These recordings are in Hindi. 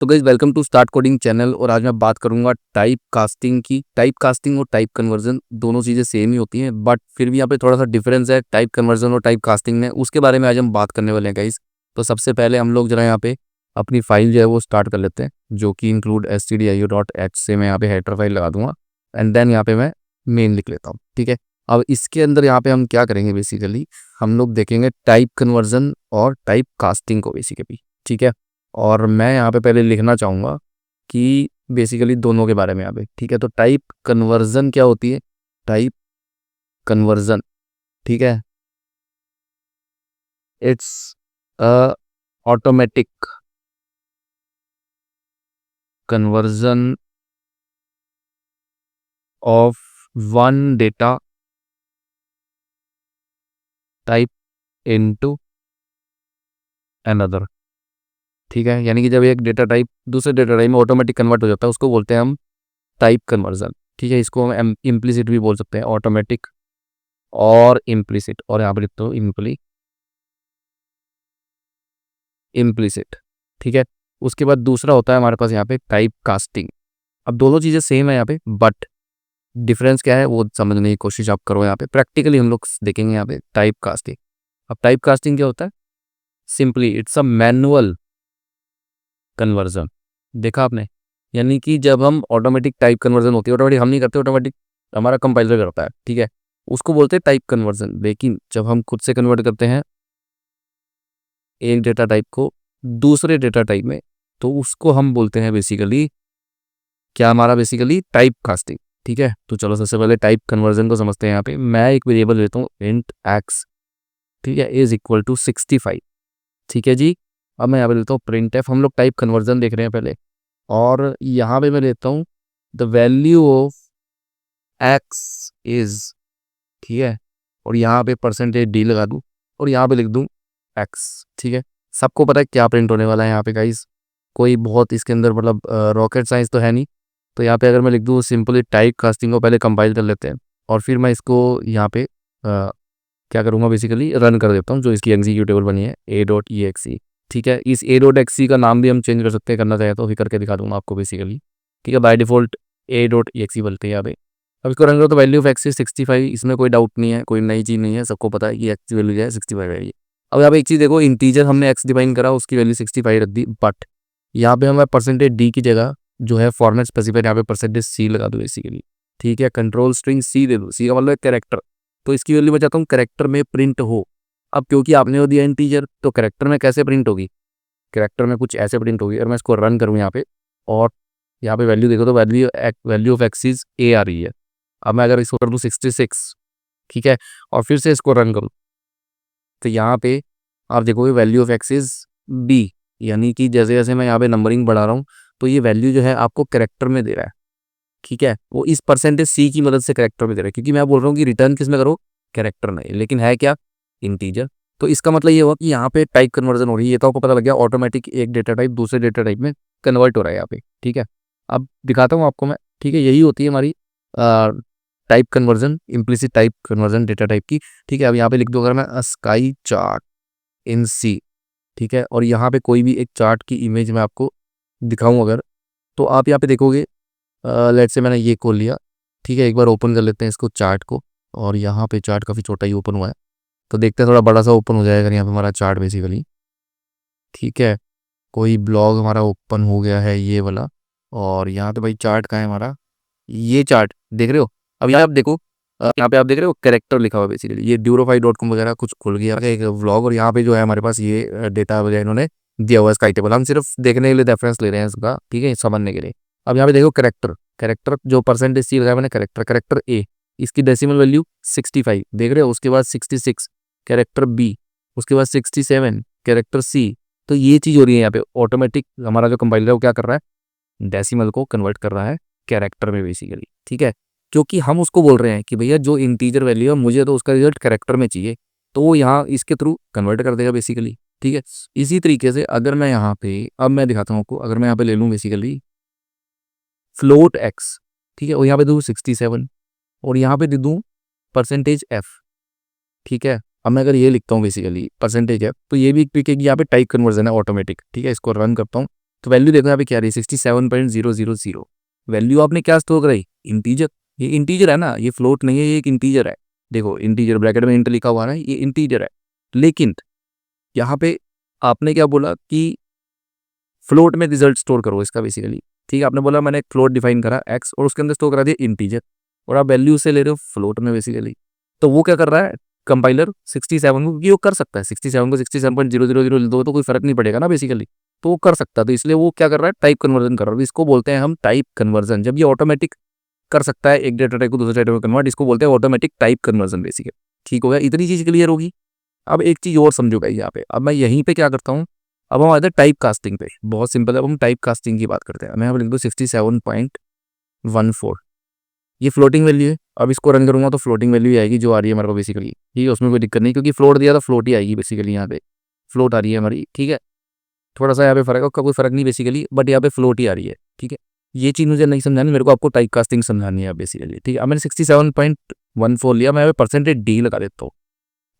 तो guys welcome to start coding channel. और आज मैं बात करूंगा टाइप कास्टिंग की। टाइप कास्टिंग और टाइप कन्वर्जन दोनों चीज़ें सेम ही होती हैं, बट फिर भी यहाँ पे थोड़ा सा डिफरेंस है टाइप कन्वर्जन और टाइप कास्टिंग में। उसके बारे में आज हम बात करने वाले हैं गाइस। तो सबसे पहले हम लोग जरा यहाँ पे अपनी फाइल जो है वो स्टार्ट कर लेते हैं, जो कि इंक्लूड stdio.h से मैं यहाँ पे हेडर फाइल लगा दूंगा एंड देन यहाँ पे मैं मेन लिख लेता हूँ। ठीक है, अब इसके अंदर यहाँ पे हम क्या करेंगे, बेसिकली हम लोग देखेंगे टाइप कन्वर्जन और टाइप कास्टिंग को बेसिकली। ठीक है, और मैं यहाँ पे पहले लिखना चाहूँगा कि बेसिकली दोनों के बारे में यहाँ पे। ठीक है, तो टाइप कन्वर्जन क्या होती है? टाइप कन्वर्जन, ठीक है, it's a automatic conversion of one data type into another. ठीक है, यानी कि जब एक डेटा टाइप दूसरे डेटा टाइप में ऑटोमेटिक कन्वर्ट हो जाता है उसको बोलते हैं हम टाइप कन्वर्जन। ठीक है, इसको हम इम्प्लिसिट भी बोल सकते हैं, ऑटोमेटिक और इम्प्लिसिट। और यहाँ पर लिखते हो इम्प्लिसिट। ठीक है, उसके बाद दूसरा होता है हमारे पास यहाँ पे टाइप कास्टिंग। अब दोनों चीज़ें सेम है यहाँ पे, बट डिफरेंस क्या है वो समझने की कोशिश आप करो। यहाँ पे प्रैक्टिकली हम लोग देखेंगे यहाँ पे टाइप कास्टिंग। अब टाइप कास्टिंग क्या होता है? Simply it's a manual conversion. देखा आपने, यानी कि जब हम ऑटोमेटिक टाइप कन्वर्जन होती है, ऑटोमेटिक हम नहीं करते, ऑटोमेटिक हमारा कंपाइलर करता है। ठीक है, उसको बोलते हैं टाइप कन्वर्जन। लेकिन जब हम खुद से कन्वर्ट करते हैं एक डेटा टाइप को दूसरे डेटा टाइप में, तो उसको हम बोलते हैं बेसिकली क्या, हमारा बेसिकली टाइप कास्टिंग। ठीक है, तो चलो सबसे पहले टाइप कन्वर्जन को समझते हैं। यहाँ पे मैं एक वेरिएबल लेता हूँ इंट x, ठीक है, इज इक्वल टू 65। ठीक है जी, अब मैं यहाँ पे लेता हूँ प्रिंट एफ। हम लोग टाइप कन्वर्जन देख रहे हैं पहले, और यहाँ पे मैं लेता हूँ the value of x is, ठीक है, और यहाँ पे परसेंटेज डी लगा दूँ और यहाँ पे लिख दूँ x। ठीक है, सबको पता है क्या प्रिंट होने वाला है यहाँ पे गाइस, कोई बहुत इसके अंदर मतलब रॉकेट साइंस तो है नहीं। तो यहाँ पे अगर मैं लिख दूँ सिंपली टाइप कास्टिंग को पहले कंपाइल कर लेते हैं और फिर मैं इसको यहाँ पे क्या करूँगा, बेसिकली रन कर देता हूँ जो इसकी एग्जीक्यूटेबल बनी है a.exe। ठीक है, इस a.exe का नाम भी हम चेंज कर सकते हैं, करना चाहे तो भी करके दिखा दूंगा आपको बेसिकली। ठीक है, बाय डिफॉल्ट a.exe बोलते हैं यहाँ पे। अब इसको रन करो तो वैल्यू ऑफ एक्स 65, इसमें कोई डाउट नहीं है, कोई नई चीज़ नहीं है, सबको पता है कि एक्स की वैल्यू जो है 65 है ये। अब यहाँ पे एक चीज़ देखो, इंटीजर हमने एक्स डिफाइन करा, उसकी वैल्यू 65 रख दी, बट यहाँ पे हमें परसेंटेज डी की जगह जो है फॉर्मेट स्पेसिफाइड यहाँ पे परसेंटेज सी लगा दो बेसिकली। ठीक है, कंट्रोल स्ट्रिंग सी दे दो, सी का मतलब कैरेक्टर, तो इसकी वैल्यू मैं चाहता हूँ कैरेक्टर में प्रिंट हो। अब क्योंकि आपने वो दिया इंटीजर, तो कैरेक्टर में कैसे प्रिंट होगी? कैरेक्टर में कुछ ऐसे प्रिंट होगी। और मैं इसको रन करूँ यहाँ पे, और यहाँ पे वैल्यू देखो तो value of x is A आ रही है। अब मैं अगर इसको कर दूँ 66, ठीक है, और फिर से इसको रन करूँ तो यहाँ पे आप देखोगे value of x is b, यानी कि जैसे जैसे मैं यहाँ पे नंबरिंग बढ़ा रहा हूँ तो ये वैल्यू जो है आपको कैरेक्टर में दे रहा है। ठीक है, वो इस परसेंटेज सी की मदद से कैरेक्टर में दे रहा है, क्योंकि मैं बोल रहा हूँ कि रिटर्न किस में करो, कैरेक्टर में, लेकिन है क्या, इंटीजर। तो इसका मतलब ये हुआ कि यहाँ पे टाइप कन्वर्जन हो रही है, ये तो आपको पता लग गया, ऑटोमेटिक एक डेटा टाइप दूसरे डेटा टाइप में कन्वर्ट हो रहा है यहाँ पे। ठीक है, अब दिखाता हूँ आपको मैं। ठीक है, यही होती है हमारी type conversion, implicit type conversion data type की। ठीक है, अब यहाँ पे लिख दो अगर मैं स्काई चार्ट इन सी, ठीक है, और यहाँ पे कोई भी एक चार्ट की इमेज मैं आपको दिखाऊं अगर, तो आप यहाँ पे देखोगे लेट्स से मैंने ये खोल लिया। ठीक है, एक बार ओपन कर लेते हैं इसको चार्ट को, और यहाँ पे चार्ट काफ़ी छोटा ही ओपन हुआ है, तो देखते हैं थोड़ा बड़ा सा ओपन हो जाएगा यहाँ पे हमारा चार्ट बेसिकली। ठीक है, कोई ब्लॉग हमारा ओपन हो गया है ये वाला, और यहाँ पे भाई चार्ट कहाँ है हमारा, ये चार्ट देख रहे हो। अब यहाँ आप देखो, यहाँ पे आप देख रहे हो कैरेक्टर लिखा हुआ है बेसिकली, ये ड्यूरोफाई.com वगैरह कुछ खुल गया एक व्लॉग, और यहाँ पे जो है हमारे पास ये डेटा वगैरह इन्होंने दिया हुआ है स्काई टेबल, हम सिर्फ देखने के लिए रेफरेंस ले रहे हैं इसका, ठीक है, समझने के लिए। अब यहाँ पे देखो कैरेक्टर, कैरेक्टर जो परसेंटेज सी लगाया मैंने, कैरेक्टर, कैरेक्टर ए, इसकी डेसिमल वैल्यू 65 देख रहे हो, उसके बाद 66 कैरेक्टर बी, उसके बाद 67 कैरेक्टर सी। तो ये चीज़ हो रही है यहाँ पे, ऑटोमेटिक हमारा जो कंपाइलर है वो क्या कर रहा है, डेसिमल को कन्वर्ट कर रहा है कैरेक्टर में बेसिकली। ठीक है, क्योंकि हम उसको बोल रहे हैं कि भैया जो इंटीजर वैल्यू है मुझे तो उसका रिजल्ट कैरेक्टर में चाहिए, तो वो यहाँ इसके थ्रू कन्वर्ट कर देगा बेसिकली। ठीक है, इसी तरीके से अगर मैं यहाँ पे, अब मैं दिखाता हूँ आपको, अगर मैं यहाँ पे ले लूँ बेसिकली फ्लोट एक्स, ठीक है, और यहाँ पे दूँ 67 और यहाँ पे दे दूँ परसेंटेज एफ। ठीक है, अब मैं अगर ये लिखता हूँ बेसिकली परसेंटेज एफ, तो ये भी एक यहाँ पे टाइप कन्वर्जन है ऑटोमेटिक। ठीक है, इसको रन करता हूँ तो वैल्यू देखो यहाँ पे क्या आ रही है 67.000। वैल्यू आपने क्या स्टोर कराई, इंटीजर। ये इंटीजर है ना, ये फ्लोट नहीं है, ये एक इंटीजर है। देखो इंटीजर ब्रैकेट में इंट लिखा हुआ है, ये इंटीजर है। लेकिन यहाँ पे आपने क्या बोला कि फ्लोट में रिजल्ट स्टोर करो इसका बेसिकली। ठीक है, आपने बोला मैंने एक फ्लोट डिफाइन करा एक्स और उसके अंदर स्टोर करा दिया इंटीजर, और आप वैल्यू से ले रहे हो फ्लोट में बेसिकली। तो वो क्या कर रहा है कंपाइलर 67 को, क्योंकि वो कर सकता है 67 को 67.000 दो तो कोई फर्क नहीं पड़ेगा ना बेसिकली, तो वो कर सकता है। तो इसलिए वो क्या कर रहा है टाइप कन्वर्जन कर रहा है। इसको बोलते हैं हम टाइप कन्वर्जन। जब ये ऑटोमेटिक कर सकता है एक डेटा टाइप को दूसरे टाइप में कन्वर्ट, इसको बोलते हैं ऑटोमेटिक टाइप कन्वर्जन बेसिकली। ठीक हो गया, इतनी चीज क्लियर होगी। अब एक चीज और समझो भाई यहाँ पे, अब मैं यहीं पे क्या करता हूँ, अब हम आते हैं टाइप कास्टिंग पे। बहुत सिंपल है, अब हम टाइप कास्टिंग की बात करते हैं। मैं यहाँ पे लिख दूँ 67.14, ये फ्लोटिंग वैल्यू है। अब इसको रन करूंगा तो फ्लोटिंग वैल्यू आएगी जो आ रही है हमारे को बेसिकली। ठीक है, उसमें कोई दिक्कत नहीं, क्योंकि फ्लोट दिया था फ्लोट ही आएगी बेसिकली। यहाँ पे फ्लोट आ रही है हमारी। ठीक है, थोड़ा सा यहाँ पे फर्क है, उसका कोई फर्क नहीं बेसिकली, बट यहाँ पे फ्लोट ही आ रही है। ठीक है, ये चीज़ मुझे नहीं समझानी, मेरे को आपको टाइप कास्टिंग समझानी है बेसिकली। ठीक है, अब मैंने 67.14 लिया, मैं यहाँ पे परसेंटेज डी लगा देता हूँ।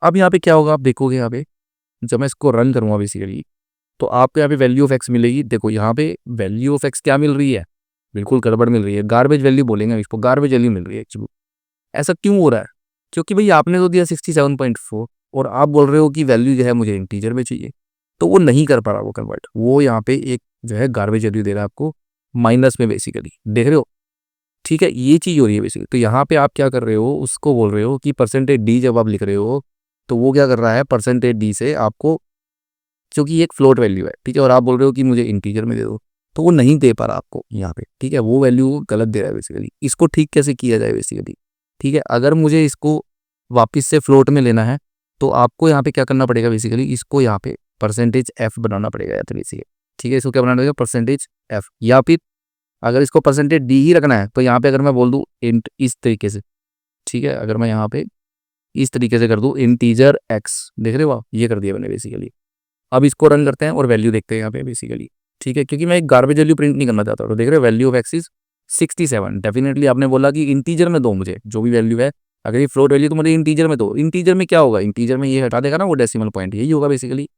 अब यहाँ पे क्या होगा आप देखोगे, यहाँ पे जब मैं इसको रन करूँगा बेसिकली, तो आपको यहाँ पे वैल्यू ऑफ एक्स मिलेगी। देखो यहाँ पे वैल्यू ऑफ एक्स क्या मिल रही है, बिल्कुल गड़बड़ मिल रही है, गार्बेज वैल्यू बोलेंगे इसको, गार्बेज वैल्यू मिल रही है एक्चुअली। ऐसा क्यों हो रहा है, क्योंकि भाई आपने तो दिया 67.4 और आप बोल रहे हो कि वैल्यू जो है मुझे इंटीजर में चाहिए, तो वो नहीं कर पा रहा वो कन्वर्ट। वो यहाँ पे एक जो है गार्बेज वैल्यू दे रहा है आपको माइनस में बेसिकली, देख रहे हो। ठीक है, ये चीज़ हो रही है बेसिकली। तो यहाँ पे आप क्या कर रहे हो, उसको बोल रहे हो कि परसेंटेज डी जब आप लिख रहे हो, तो वो क्या कर रहा है परसेंटेज डी से आपको, क्योंकि ये एक फ्लोट वैल्यू है। ठीक है, और आप बोल रहे हो कि मुझे इंटीजर में दे दो, तो वो नहीं दे पा रहा आपको यहाँ पे। ठीक है, वो वैल्यू गलत दे रहा है बेसिकली। इसको ठीक कैसे किया जाए बेसिकली। ठीक है, अगर मुझे इसको वापस से फ्लोट में लेना है, तो आपको यहाँ पे क्या करना पड़ेगा बेसिकली, इसको यहाँ पे परसेंटेज एफ बनाना पड़ेगा या तो बेसिकली। ठीक है, इसको क्या बनाना पड़ेगा परसेंटेज एफ, या फिर अगर इसको परसेंटेज डी ही रखना है तो यहाँ पे अगर मैं बोल दूँ इंट इस तरीके से। ठीक है, अगर मैं यहाँ पे इस तरीके से कर दूँ इंटीजर एक्स, देख रहे हो आप, ये कर दिया मैंने बेसिकली। अब इसको रन करते हैं और वैल्यू देखते हैं यहाँ पे बेसिकली। ठीक है, क्योंकि मैं एक गार्बेज वैल्यू प्रिंट नहीं करना चाहता, तो देख रहे हो value of x is 67। Definitely आपने बोला कि इंटीजर में दो मुझे जो भी वैल्यू है, अगर ये फ्लोट वैल्यू तो मुझे इंटीजर में दो। इंटीजर में क्या होगा, इंटीजर में ये हटा देगा ना वो डेसिमल पॉइंट, यही होगा बेसिकली।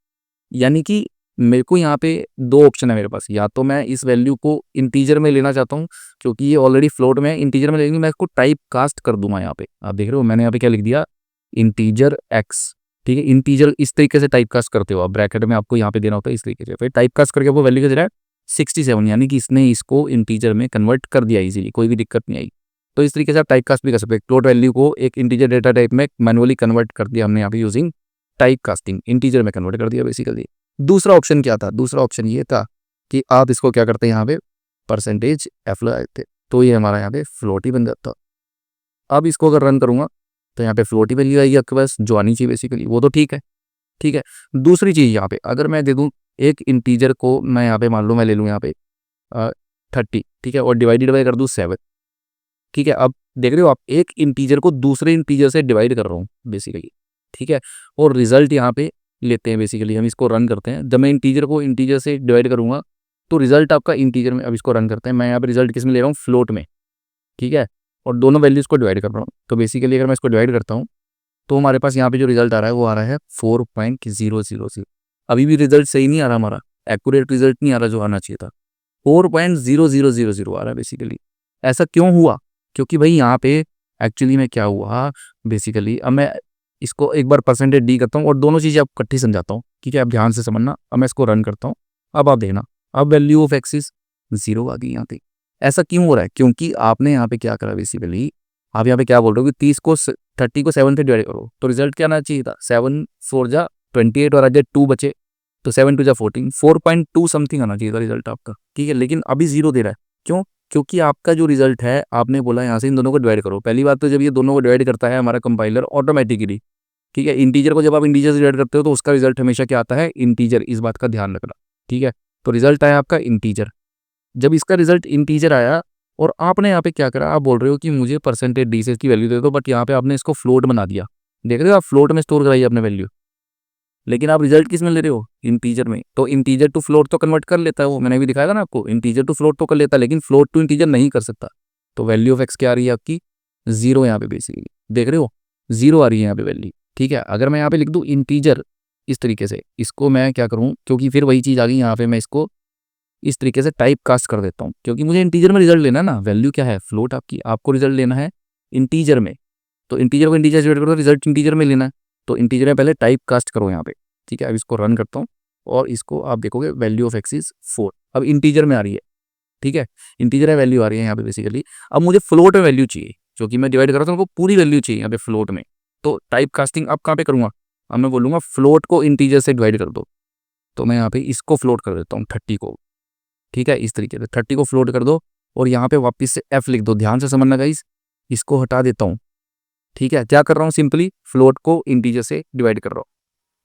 यानी कि मेरे को यहाँ पे दो ऑप्शन है मेरे पास, या तो मैं इस वैल्यू को इंटीजर में लेना चाहता हूँ क्योंकि ये ऑलरेडी फ्लोट में है, इंटीजर में लेंगे मैं इसको टाइप कास्ट कर दूंगा। यहाँ पे आप देख रहे हो मैंने यहाँ पे क्या लिख दिया इंटीजर एक्स। ठीक है, इंटीजर इस तरीके से टाइप कास्ट करते हो आप, ब्रैकेट में आपको यहाँ पे देना होता है इस तरीके से, फिर टाइप कास्ट करके वो वैल्यू का दे रहा है 67, यानी कि इसने इसको इंटीजर में कन्वर्ट कर दिया इजीली, कोई भी दिक्कत नहीं आई। तो इस तरीके से आप टाइप कास्ट भी कर सकते हैं, फ्लोट वैल्यू को एक इंटीजर डेटा टाइप में मैनुअली कन्वर्ट कर दिया हमने यहाँ पे यूजिंग टाइप कास्टिंग, इंटीजर में कन्वर्ट कर दिया बेसिकली। दूसरा ऑप्शन क्या था, दूसरा ऑप्शन ये था कि आप इसको क्या करते हैं यहाँ पे परसेंटेज एफ लगाए थे, तो ये हमारा यहाँ पे फ्लोट ही बन जाता। अब इसको अगर रन करूंगा तो यहाँ पे फ्लोट ही वैल्यू आएगी आपके पास जो आनी चाहिए बेसिकली, वो तो ठीक है। ठीक है, दूसरी चीज़ यहाँ पे अगर मैं दे दूँ एक इंटीजर को, मैं यहाँ पे मान लो मैं ले लूँ यहाँ पे 30। ठीक है, और डिवाइडेड बाई कर दूँ 7। ठीक है, अब देख रहे हो आप एक इंटीजर को दूसरे इंटीजर से डिवाइड कर रहा हूँ बेसिकली। ठीक है, और रिजल्ट यहाँ पे लेते हैं बेसिकली, हम इसको रन करते हैं। जब मैं इंटीजर को इंटीजर से डिवाइड करूंगा तो रिजल्ट आपका इंटीजर में, अब इसको रन करते हैं, मैं यहाँ पे रिजल्ट किस में ले रहा हूँ फ्लोट में। ठीक है, और दोनों वैल्यूज़ को डिवाइड कर रहा हूँ, तो बेसिकली अगर मैं इसको डिवाइड करता हूँ तो हमारे पास यहाँ पे जो रिजल्ट आ रहा है वो आ रहा है 4.000। अभी भी रिजल्ट सही नहीं आ रहा हमारा, एक्यूरेट रिजल्ट नहीं आ रहा जो आना चाहिए था, 4.0000 आ रहा है बेसिकली। ऐसा क्यों हुआ, क्योंकि भाई यहाँ पे एक्चुअली में क्या हुआ बेसिकली, अब मैं इसको एक बार परसेंटेज डी करता हूँ और दोनों चीज़ें आप इकट्ठी समझाता हूँ। ठीक है, आप ध्यान से समझना। अब मैं इसको रन करता हूँ, अब आप देखना, अब वैल्यू ऑफ एक्स इज 0 आ गई यहाँ पे। ऐसा क्यों हो रहा है, क्योंकि आपने यहाँ पे क्या करा बेसिकली, आप यहाँ पे क्या बोल रहे हो कि 30 को 7 से डिवाइड करो, तो रिजल्ट क्या आना चाहिए था 7 4 जा 28 और आज 2 बचे, तो 7 2 जा 14, 4.2 समथिंग आना चाहिए था रिजल्ट आपका। ठीक है, लेकिन अभी 0 दे रहा है, क्यों, क्योंकि आपका जो रिजल्ट है आपने बोला यहाँ से इन दोनों को डिवाइड करो। पहली बात तो जब ये दोनों को डिवाइड करता है हमारा कंपाइलर ऑटोमेटिकली, ठीक है, इंटीजर को जब आप इंटीजर से डिवाइड करते हो तो उसका रिजल्ट हमेशा क्या आता है इंटीजर, इस बात का ध्यान रखना। ठीक है, तो रिजल्ट आया आपका इंटीजर। जब इसका रिजल्ट इंटीजर आया और आपने यहाँ पे क्या करा, आप बोल रहे हो कि मुझे परसेंटेज डी से इसकी वैल्यू दे दो, बट यहाँ पे आपने इसको फ्लोट बना दिया। देख रहे हो आप, फ्लोट में स्टोर कराई आपने वैल्यू, लेकिन आप रिजल्ट किस में ले रहे हो इंटीजर में। तो इंटीजर टू फ्लोट तो कन्वर्ट कर लेता है वो, मैंने भी दिखाया था ना आपको, इंटीजर टू फ्लोट तो कर लेता है, लेकिन फ्लोट टू इंटीजर नहीं कर सकता। तो वैल्यू ऑफ एक्स क्या आ रही है आपकी 0 यहाँ पे बेसिकली, देख रहे हो 0 आ रही है यहाँ पे वैल्यू। ठीक है, अगर मैं यहाँ पे लिख दूँ इंटीजर इस तरीके से, इसको मैं क्या करूँ, क्योंकि फिर वही चीज़ आ गई यहाँ पे, मैं इसको इस तरीके से टाइप कास्ट कर देता हूँ, क्योंकि मुझे इंटीजर में रिजल्ट लेना है ना। वैल्यू क्या है, फ्लोट आपकी, आपको रिजल्ट लेना है इंटीजर में। तो इंटीजर को इंटीजर से डिवाइड करो तो रिजल्ट इंटीजर में लेना है। तो इंटीजर में पहले टाइप कास्ट करो यहाँ पे, ठीक है। अब इसको रन करता हूँ और इसको आप देखोगे वैल्यू ऑफ एक्स इज 4। अब इंटीजर में आ रही है, ठीक है, इंटीजर में वैल्यू आ रही है यहाँ पे बेसिकली। अब मुझे फ्लोट में वैल्यू चाहिए, क्योंकि मैं डिवाइड कर रहा था उनको पूरी वैल्यू चाहिए यहाँ पे फ्लोट में। तो टाइप कास्टिंग अब कहाँ पे करूँगा, अब मैं बोलूँगा फ्लोट को इंटीजर से डिवाइड कर दो। तो मैं यहाँ पे इसको फ्लोट कर देता हूँ 30 को, ठीक है। इस तरीके से 30 को फ्लोट कर दो और यहाँ पे वापस से एफ लिख दो। ध्यान से समझना गाइस, इसको हटा देता हूँ, ठीक है। क्या कर रहा हूँ, सिंपली फ्लोट को इंटीजर से डिवाइड कर रहा हूँ।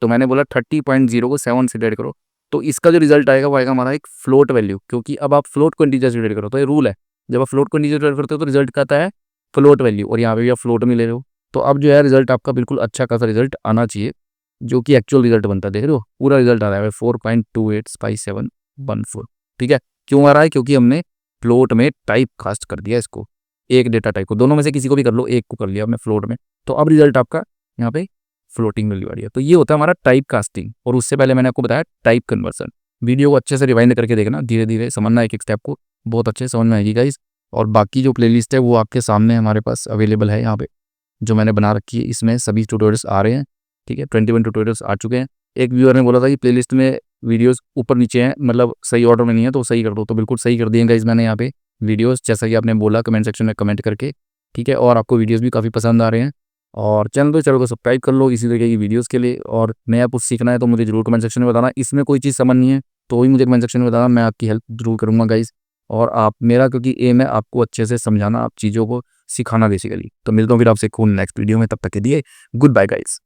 तो मैंने बोला 30.0 को 7 से डिवाइड करो, तो इसका जो रिजल्ट आएगा वो आएगा हमारा एक फ्लोट वैल्यू, क्योंकि अब आप फ्लोट को इंटीजर से डिवाइड करो। तो ये रूल है, जब आप फ्लोट को इंटीजर डिवाइड करते हो तो रिजल्ट का आता है फ्लोट वैल्यू, और यहाँ पे भी आप फ्लोट में ले रहे हो। तो अब जो है रिजल्ट आपका बिल्कुल अच्छा खासा रिजल्ट आना चाहिए, जो कि एक्चुअल रिजल्ट बनता है। देख रहे हो पूरा रिजल्ट आ रहा है 4.285714, ठीक है। क्यों आ रहा है, क्योंकि हमने फ्लोट में टाइप कास्ट कर दिया इसको, एक डेटा टाइप को। दोनों में से किसी को भी कर लो, एक को कर लिया मैं फ्लोट में, तो अब रिजल्ट आपका यहाँ पे फ्लोटिंग वैल्यू आ रही है। तो ये होता है हमारा टाइप कास्टिंग। और उससे पहले मैंने आपको बताया टाइप कन्वर्सन। वीडियो को अच्छे से रिवाइंड करके देखना, धीरे धीरे समझना एक एक स्टेप को, बहुत अच्छे से समझ में आएगी गाइस। और बाकी जो प्लेलिस्ट है वो आपके सामने हमारे पास अवेलेबल है यहाँ पे, जो मैंने बना रखी है। इसमें सभी ट्यूटोरियल्स आ रहे हैं, ठीक है। 21 ट्यूटोरियल्स आ चुके हैं। एक व्यूअर ने बोला था कि प्लेलिस्ट में वीडियोस ऊपर नीचे हैं, मतलब सही ऑर्डर में नहीं है, तो सही कर दो। तो बिल्कुल सही कर दिए गाइस मैंने यहाँ पे वीडियोस, जैसा कि आपने बोला कमेंट सेक्शन में कमेंट करके, ठीक है। और आपको वीडियोस भी काफ़ी पसंद आ रहे हैं। और चैनल को सब्सक्राइब कर लो इसी तरीके की वीडियोस के लिए। और नया कुछ सीखना है तो मुझे जरूर कमेंट सेक्शन में बताना। इसमें कोई चीज़ समझ नहीं है तो भी मुझे कमेंट सेक्शन में बताना, मैं आपकी हेल्प जरूर करूँगा गाइस। और आप मेरा, क्योंकि एम है आपको अच्छे से समझाना, आप चीज़ों को सिखाना बेसिकली। तो मिलता हूँ फिर आपसे खून नेक्स्ट वीडियो में, तब तक के लिए गुड बाय गाइस।